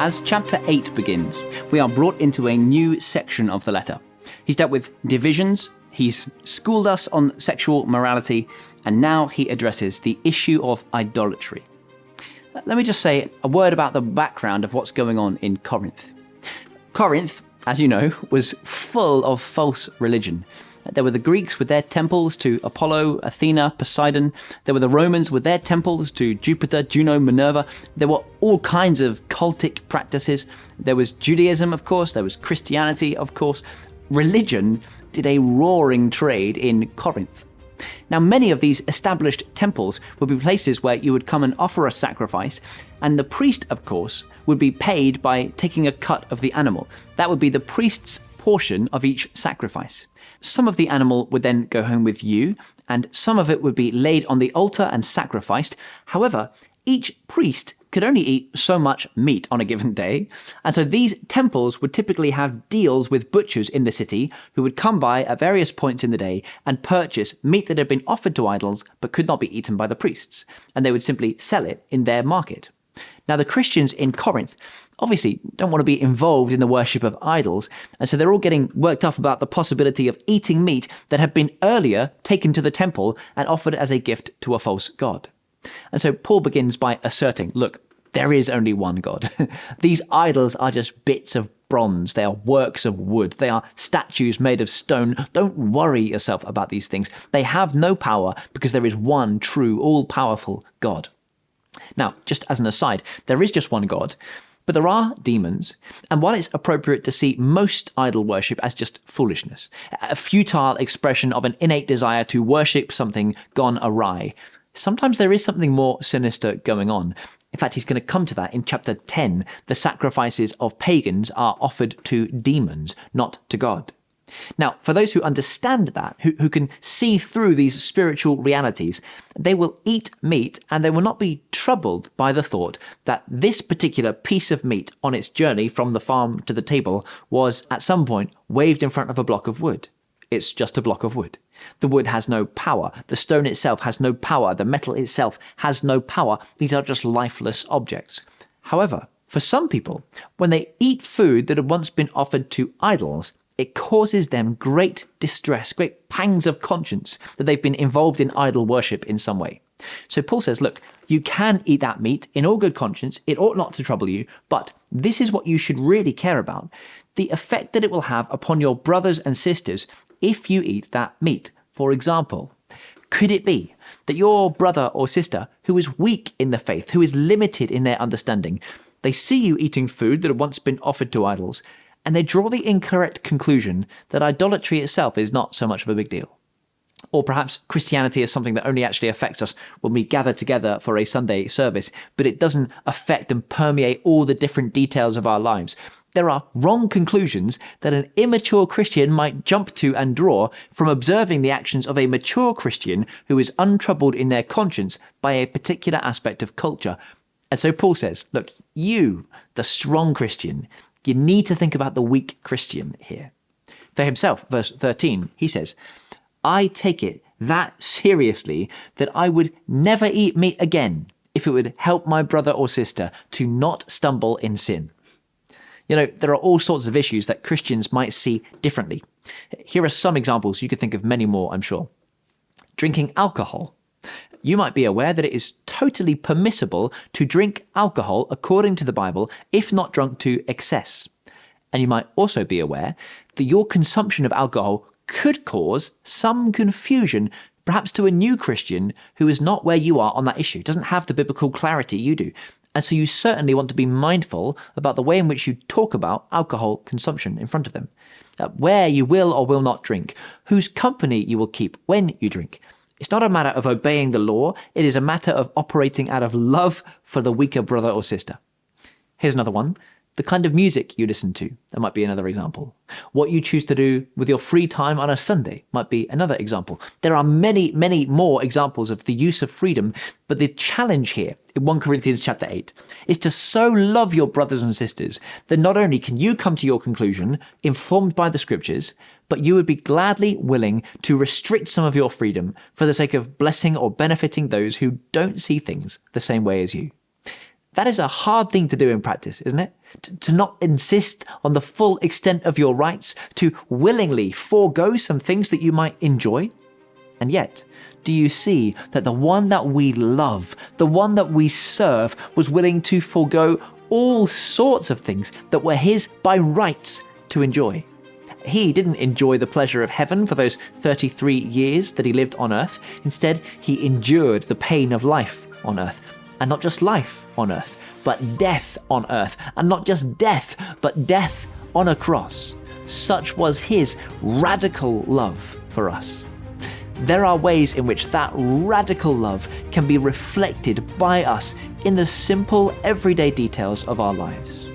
As chapter 8 begins, we are brought into a new section of the letter. He's dealt with divisions, he's schooled us on sexual morality, and now he addresses the issue of idolatry. Let me just say a word about the background of what's going on in Corinth. Corinth, as you know, was full of false religion. There were the Greeks with their temples to Apollo, Athena, Poseidon. There were the Romans with their temples to Jupiter, Juno, Minerva. There were all kinds of cultic practices. There was Judaism, of course. There was Christianity, of course. Religion did a roaring trade in Corinth. Now, many of these established temples would be places where you would come and offer a sacrifice, and the priest, of course, would be paid by taking a cut of the animal. That would be the priest's portion of each sacrifice. Some of the animal would then go home with you, and some of it would be laid on the altar and sacrificed. However, each priest could only eat so much meat on a given day, and so these temples would typically have deals with butchers in the city who would come by at various points in the day and purchase meat that had been offered to idols but could not be eaten by the priests, and they would simply sell it in their market. Now, the Christians in Corinth obviously don't want to be involved in the worship of idols, and so they're all getting worked up about the possibility of eating meat that had been earlier taken to the temple and offered as a gift to a false god. And so Paul begins by asserting, look, there is only one God. These idols are just bits of bronze. They are works of wood. They are statues made of stone. Don't worry yourself about these things. They have no power because there is one true, all-powerful God. Now, just as an aside, there is just one God, but there are demons, and while it's appropriate to see most idol worship as just foolishness, a futile expression of an innate desire to worship something gone awry, sometimes there is something more sinister going on. In fact, he's going to come to that in chapter 10. The sacrifices of pagans are offered to demons, not to God. Now, for those who understand that, who can see through these spiritual realities, they will eat meat and they will not be troubled by the thought that this particular piece of meat on its journey from the farm to the table was at some point waved in front of a block of wood. It's just a block of wood. The wood has no power. The stone itself has no power. The metal itself has no power. These are just lifeless objects. However, for some people, when they eat food that had once been offered to idols, it causes them great distress, great pangs of conscience that they've been involved in idol worship in some way. So Paul says, look, you can eat that meat in all good conscience. It ought not to trouble you, but this is what you should really care about: the effect that it will have upon your brothers and sisters if you eat that meat. For example, could it be that your brother or sister who is weak in the faith, who is limited in their understanding, they see you eating food that had once been offered to idols, and they draw the incorrect conclusion that idolatry itself is not so much of a big deal? Or perhaps Christianity is something that only actually affects us when we gather together for a Sunday service, but it doesn't affect and permeate all the different details of our lives. There are wrong conclusions that an immature Christian might jump to and draw from observing the actions of a mature Christian who is untroubled in their conscience by a particular aspect of culture. And so Paul says, look, you, the strong Christian, you need to think about the weak Christian here. For himself, verse 13, he says, I take it that seriously that I would never eat meat again if it would help my brother or sister to not stumble in sin. You know, there are all sorts of issues that Christians might see differently. Here are some examples. You could think of many more, I'm sure. Drinking alcohol. You might be aware that it is totally permissible to drink alcohol according to the Bible, if not drunk to excess. And you might also be aware that your consumption of alcohol could cause some confusion, perhaps to a new Christian who is not where you are on that issue, doesn't have the biblical clarity you do. And so you certainly want to be mindful about the way in which you talk about alcohol consumption in front of them, where you will or will not drink, whose company you will keep when you drink. It's not a matter of obeying the law. It is a matter of operating out of love for the weaker brother or sister. Here's another one. The kind of music you listen to, that might be another example. What you choose to do with your free time on a Sunday might be another example. There are many, many more examples of the use of freedom, but the challenge here in 1 Corinthians chapter 8 is to so love your brothers and sisters that not only can you come to your conclusion informed by the scriptures, but you would be gladly willing to restrict some of your freedom for the sake of blessing or benefiting those who don't see things the same way as you. That is a hard thing to do in practice, isn't it? To not insist on the full extent of your rights, to willingly forego some things that you might enjoy. And yet, do you see that the one that we love, the one that we serve, was willing to forego all sorts of things that were his by rights to enjoy? He didn't enjoy the pleasure of heaven for those 33 years that he lived on earth. Instead, he endured the pain of life on earth. And not just life on earth, but death on earth. And not just death, but death on a cross. Such was his radical love for us. There are ways in which that radical love can be reflected by us in the simple, everyday details of our lives.